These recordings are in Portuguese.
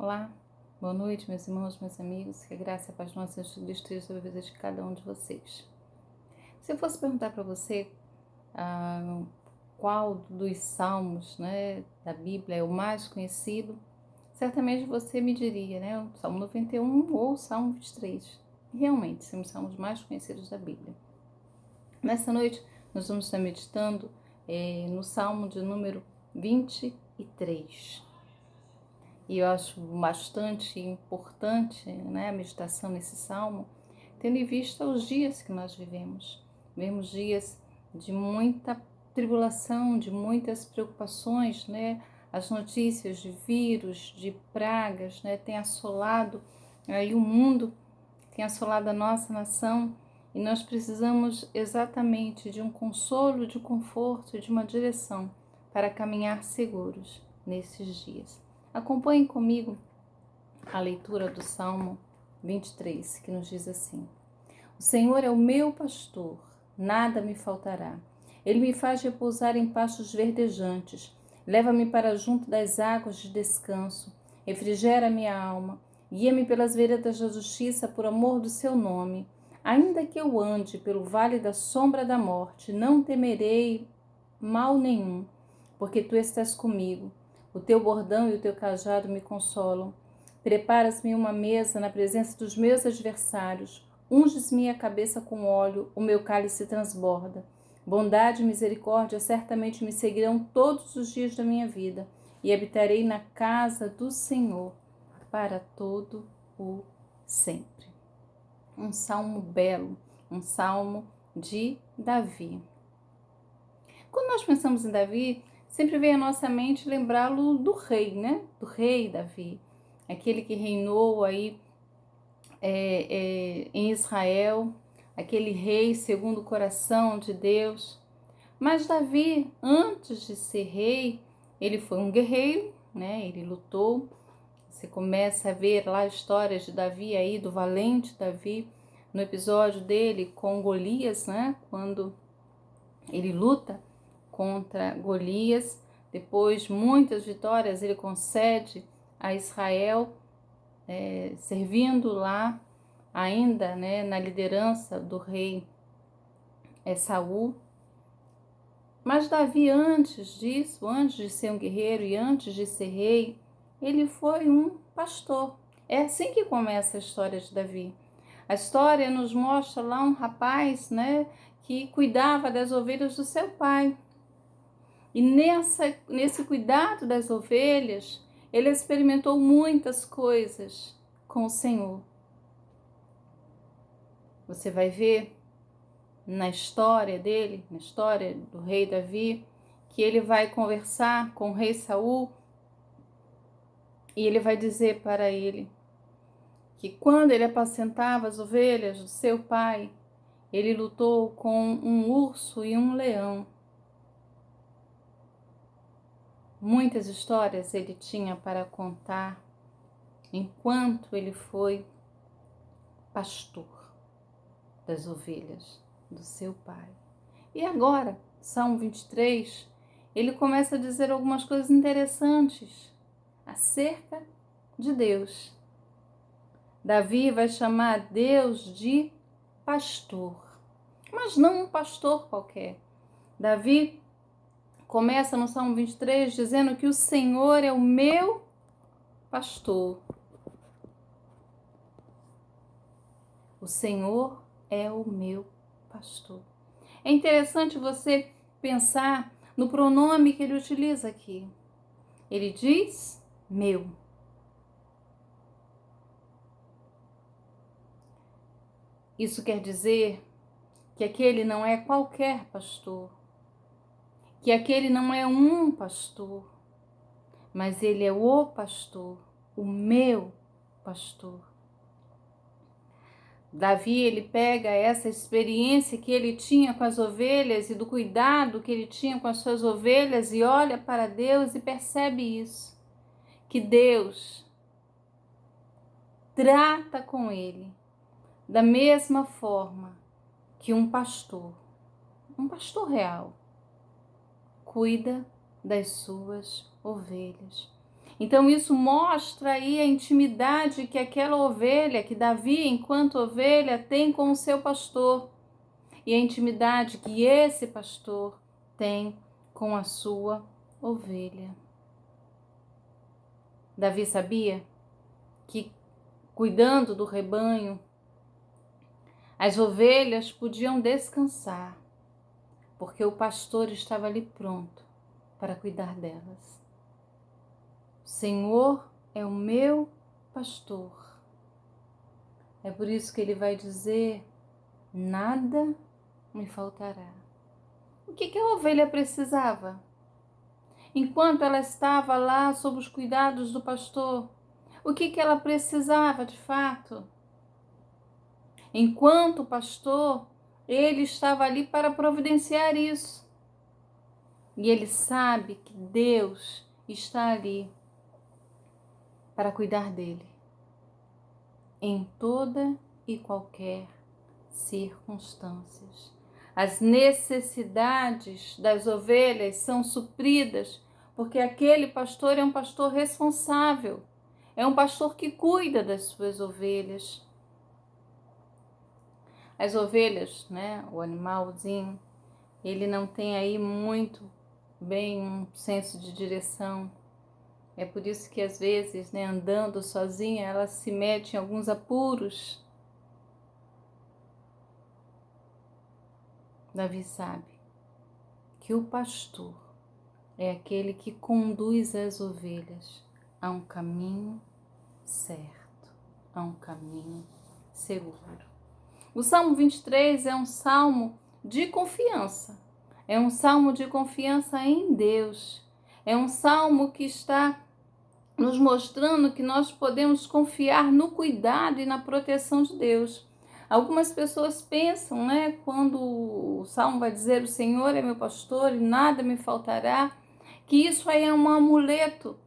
Olá, boa noite, meus irmãos, meus amigos, que a graça e a paz do nosso Senhor Jesus Cristo esteja sobre a vida de cada um de vocês. Se eu fosse perguntar para você qual dos salmos, da Bíblia é o mais conhecido, certamente você me diria, o Salmo 91 ou o Salmo 23. E realmente, são os salmos mais conhecidos da Bíblia. Nessa noite, nós vamos estar meditando no Salmo de número 23. E eu acho bastante importante, a meditação nesse salmo, tendo em vista os dias que nós vivemos. Vivemos dias de muita tribulação, de muitas preocupações, As notícias de vírus, de pragas, têm assolado aí o mundo, tem assolado a nossa nação, e nós precisamos exatamente de um consolo, de conforto, de uma direção para caminhar seguros nesses dias. Acompanhe comigo a leitura do Salmo 23, que nos diz assim: O Senhor é o meu pastor, nada me faltará. Ele me faz repousar em pastos verdejantes, leva-me para junto das águas de descanso, refrigera minha alma, guia-me pelas veredas da justiça por amor do seu nome. Ainda que eu ande pelo vale da sombra da morte, não temerei mal nenhum, porque tu estás comigo. O teu bordão e o teu cajado me consolam. Preparas-me uma mesa na presença dos meus adversários. Unges minha cabeça com óleo, o meu cálice transborda. Bondade e misericórdia certamente me seguirão todos os dias da minha vida, e habitarei na casa do Senhor para todo o sempre. Um salmo belo, um salmo de Davi. Quando nós pensamos em Davi, sempre vem à nossa mente lembrá-lo do rei, Do rei Davi, aquele que reinou aí em Israel, aquele rei segundo o coração de Deus. Mas Davi, antes de ser rei, ele foi um guerreiro, Ele lutou. Você começa a ver lá histórias de Davi aí, do valente Davi, no episódio dele com Golias, Quando ele luta contra Golias. Depois, muitas vitórias ele concede a Israel, servindo lá ainda, na liderança do rei Saul. Mas Davi, antes disso, antes de ser um guerreiro e antes de ser rei, ele foi um pastor. É assim que começa a história de Davi. A história nos mostra lá um rapaz, que cuidava das ovelhas do seu pai. E nesse cuidado das ovelhas, ele experimentou muitas coisas com o Senhor. Você vai ver na história dele, na história do rei Davi, que ele vai conversar com o rei Saul e ele vai dizer para ele que quando ele apacentava as ovelhas do seu pai, ele lutou com um urso e um leão. Muitas histórias ele tinha para contar enquanto ele foi pastor das ovelhas do seu pai. E agora, Salmo 23, ele começa a dizer algumas coisas interessantes acerca de Deus. Davi vai chamar Deus de pastor, mas não um pastor qualquer. Davi começa no Salmo 23 dizendo que o Senhor é o meu pastor. O Senhor é o meu pastor. É interessante você pensar no pronome que ele utiliza aqui. Ele diz meu. Isso quer dizer que aquele não é qualquer pastor, que aquele não é um pastor, mas ele é o pastor, o meu pastor. Davi, ele pega essa experiência que ele tinha com as ovelhas e do cuidado que ele tinha com as suas ovelhas e olha para Deus e percebe isso, que Deus trata com ele da mesma forma que um pastor real, cuida das suas ovelhas. Então isso mostra aí a intimidade que aquela ovelha, que Davi, enquanto ovelha, tem com o seu pastor, e a intimidade que esse pastor tem com a sua ovelha. Davi sabia que, cuidando do rebanho, as ovelhas podiam descansar, porque o pastor estava ali pronto para cuidar delas. O Senhor é o meu pastor. É por isso que ele vai dizer: nada me faltará. O que a ovelha precisava? Enquanto ela estava lá sob os cuidados do pastor, o que ela precisava de fato? Enquanto pastor, ele estava ali para providenciar isso. E ele sabe que Deus está ali para cuidar dele em toda e qualquer circunstâncias. As necessidades das ovelhas são supridas porque aquele pastor é um pastor responsável, é um pastor que cuida das suas ovelhas. As ovelhas, né, o animalzinho, ele não tem aí muito bem um senso de direção. É por isso que às vezes, né, andando sozinha, ela se mete em alguns apuros. Davi sabe que o pastor é aquele que conduz as ovelhas a um caminho certo, a um caminho seguro. O Salmo 23 é um salmo de confiança. É um salmo de confiança em Deus. É um salmo que está nos mostrando que nós podemos confiar no cuidado e na proteção de Deus. Algumas pessoas pensam, né, quando o salmo vai dizer: o Senhor é meu pastor e nada me faltará, que isso aí é um amuleto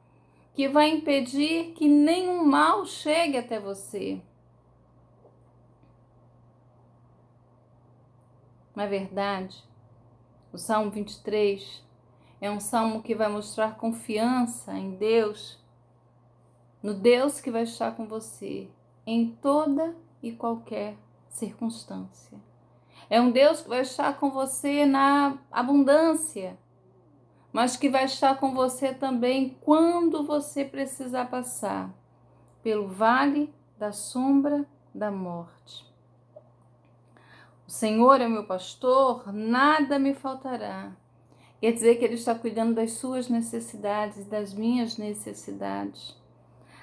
que vai impedir que nenhum mal chegue até você. Na verdade, o Salmo 23 é um salmo que vai mostrar confiança em Deus, no Deus que vai estar com você em toda e qualquer circunstância. É um Deus que vai estar com você na abundância, mas que vai estar com você também quando você precisar passar pelo vale da sombra da morte. O Senhor é meu pastor, nada me faltará. Quer dizer que Ele está cuidando das suas necessidades e das minhas necessidades.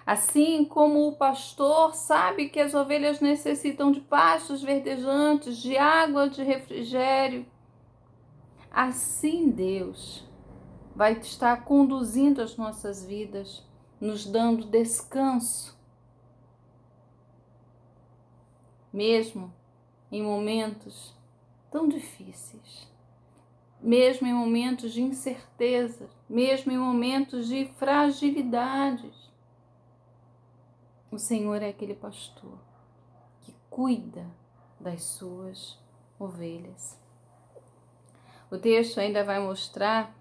Assim como o pastor sabe que as ovelhas necessitam de pastos verdejantes, de água, de refrigério, assim Deus vai estar conduzindo as nossas vidas, nos dando descanso, mesmo em momentos tão difíceis, mesmo em momentos de incerteza, mesmo em momentos de fragilidades. O Senhor é aquele pastor que cuida das suas ovelhas. O texto ainda vai mostrar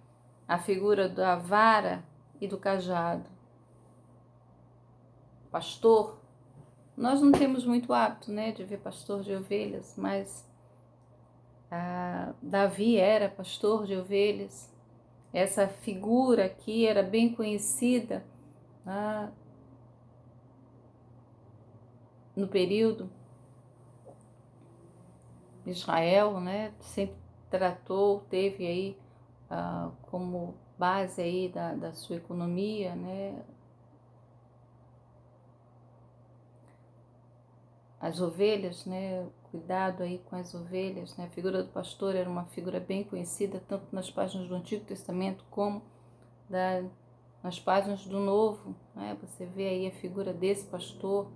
a figura da vara e do cajado. Pastor, nós não temos muito hábito, né, de ver pastor de ovelhas, mas Davi era pastor de ovelhas. Essa figura aqui era bem conhecida no período de Israel, né? Sempre teve aí como base aí da sua economia, né? As ovelhas, né? Cuidado aí com as ovelhas, né? A figura do pastor era uma figura bem conhecida, tanto nas páginas do Antigo Testamento como nas páginas do Novo, né? Você vê aí a figura desse pastor,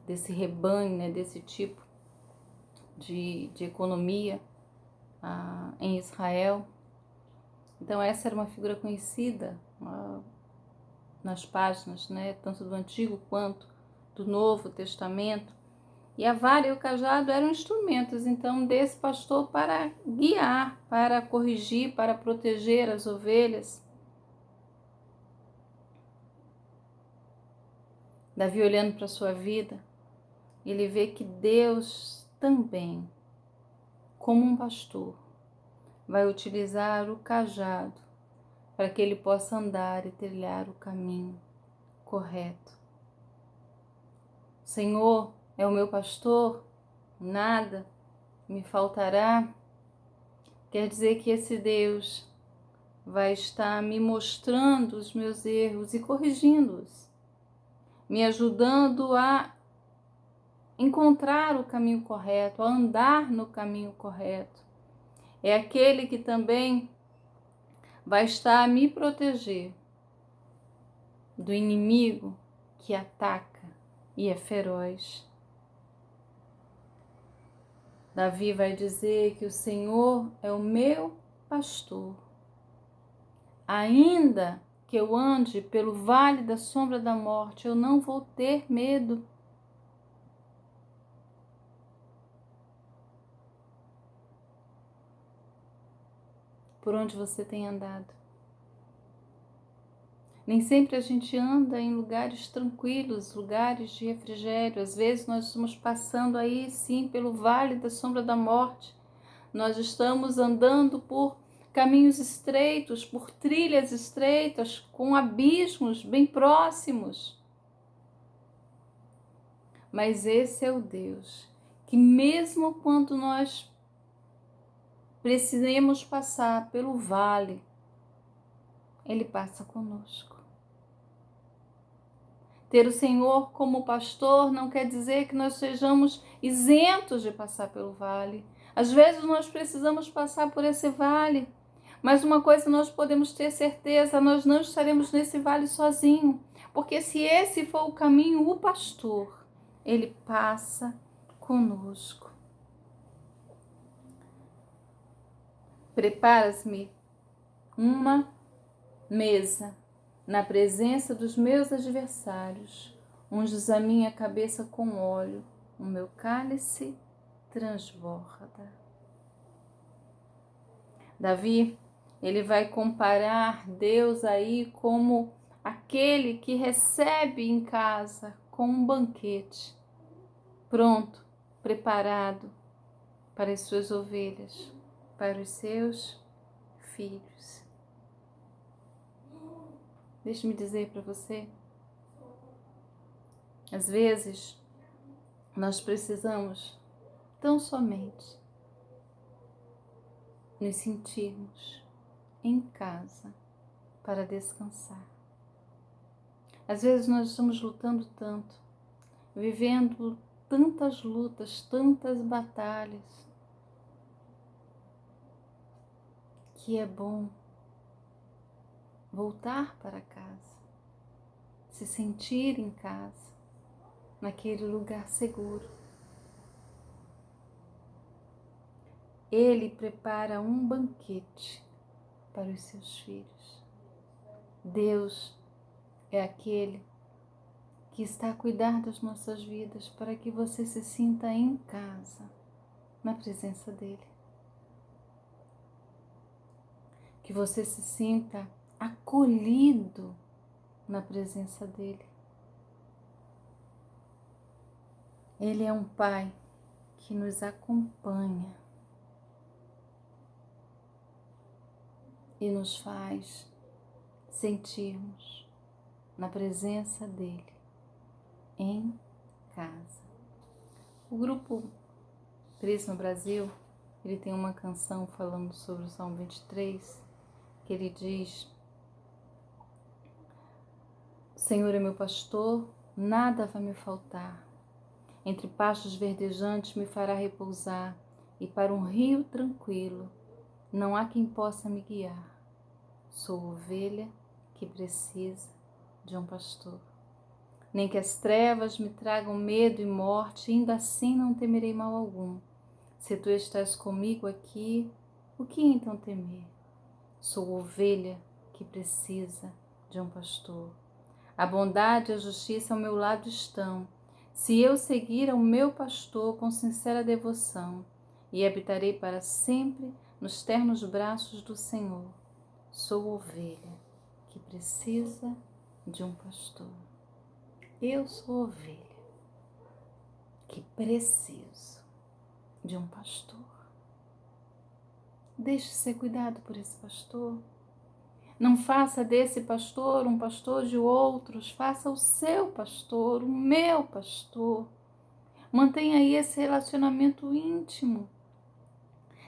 desse rebanho, né? Desse tipo de economia em Israel. Então essa era uma figura conhecida nas páginas, né? Tanto do Antigo quanto do Novo Testamento. E a vara e o cajado eram instrumentos, então, desse pastor para guiar, para corrigir, para proteger as ovelhas. Davi, olhando para a sua vida, ele vê que Deus também, como um pastor, vai utilizar o cajado para que ele possa andar e trilhar o caminho correto. O Senhor é o meu pastor, nada me faltará. Quer dizer que esse Deus vai estar me mostrando os meus erros e corrigindo-os, me ajudando a encontrar o caminho correto, a andar no caminho correto. É aquele que também vai estar a me proteger do inimigo que ataca e é feroz. Davi vai dizer que o Senhor é o meu pastor. Ainda que eu ande pelo vale da sombra da morte, eu não vou ter medo. Por onde você tem andado? Nem sempre a gente anda em lugares tranquilos, lugares de refrigério. Às vezes nós estamos passando aí sim pelo vale da sombra da morte. Nós estamos andando por caminhos estreitos, por trilhas estreitas, com abismos bem próximos. Mas esse é o Deus que, mesmo quando nós precisemos passar pelo vale, Ele passa conosco. Ter o Senhor como pastor não quer dizer que nós sejamos isentos de passar pelo vale. Às vezes nós precisamos passar por esse vale, mas uma coisa nós podemos ter certeza, nós não estaremos nesse vale sozinho, porque se esse for o caminho, o pastor, ele passa conosco. Preparas-me uma mesa na presença dos meus adversários, unges a minha cabeça com óleo, o meu cálice transborda. Davi, ele vai comparar Deus aí como aquele que recebe em casa com um banquete, pronto, preparado para as suas ovelhas, para os seus filhos. Deixe-me dizer para você, às vezes nós precisamos tão somente nos sentirmos em casa para descansar. Às vezes nós estamos lutando tanto, vivendo tantas lutas, tantas batalhas, que é bom voltar para casa, se sentir em casa, naquele lugar seguro. Ele prepara um banquete para os seus filhos. Deus é aquele que está a cuidar das nossas vidas para que você se sinta em casa, na presença dele. Que você se sinta acolhido na presença dele. Ele é um Pai que nos acompanha e nos faz sentirmos na presença dele em casa. O grupo Prisma Brasil, ele tem uma canção falando sobre o Salmo 23, que ele diz: o Senhor é meu pastor, nada vai me faltar. Entre pastos verdejantes me fará repousar, e para um rio tranquilo não há quem possa me guiar. Sou ovelha que precisa de um pastor. Nem que as trevas me tragam medo e morte, ainda assim não temerei mal algum. Se tu estás comigo aqui, o que então temer? Sou ovelha que precisa de um pastor. A bondade e a justiça ao meu lado estão. Se eu seguir ao meu pastor com sincera devoção, e habitarei para sempre nos ternos braços do Senhor. Sou ovelha que precisa de um pastor. Eu sou ovelha que preciso de um pastor. Deixe ser cuidado por esse pastor. Não faça desse pastor um pastor de outros, faça o seu pastor, o meu pastor. Mantenha aí esse relacionamento íntimo.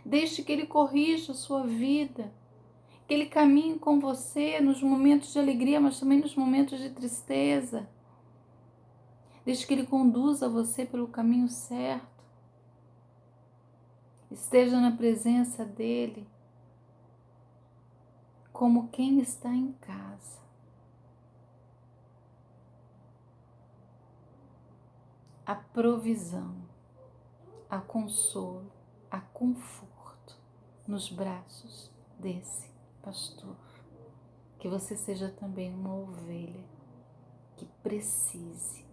Deixe que ele corrija a sua vida, que ele caminhe com você nos momentos de alegria, mas também nos momentos de tristeza. Deixe que ele conduza você pelo caminho certo. Esteja na presença dele como quem está em casa. A provisão, a consolo, a conforto nos braços desse pastor. Que você seja também uma ovelha que precise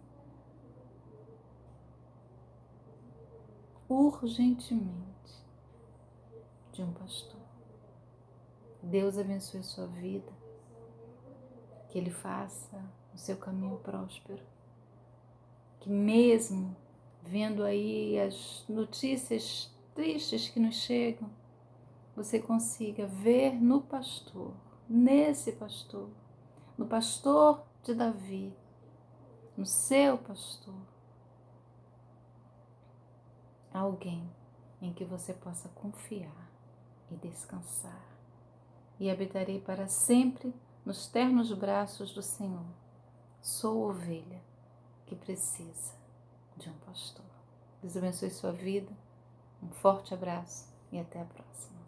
urgentemente de um pastor. Deus abençoe a sua vida, que Ele faça o seu caminho próspero, que mesmo vendo aí as notícias tristes que nos chegam, você consiga ver no pastor, nesse pastor, no pastor de Davi, no seu pastor, alguém em que você possa confiar e descansar. E habitarei para sempre nos ternos braços do Senhor. Sou ovelha que precisa de um pastor. Deus abençoe sua vida. Um forte abraço e até a próxima.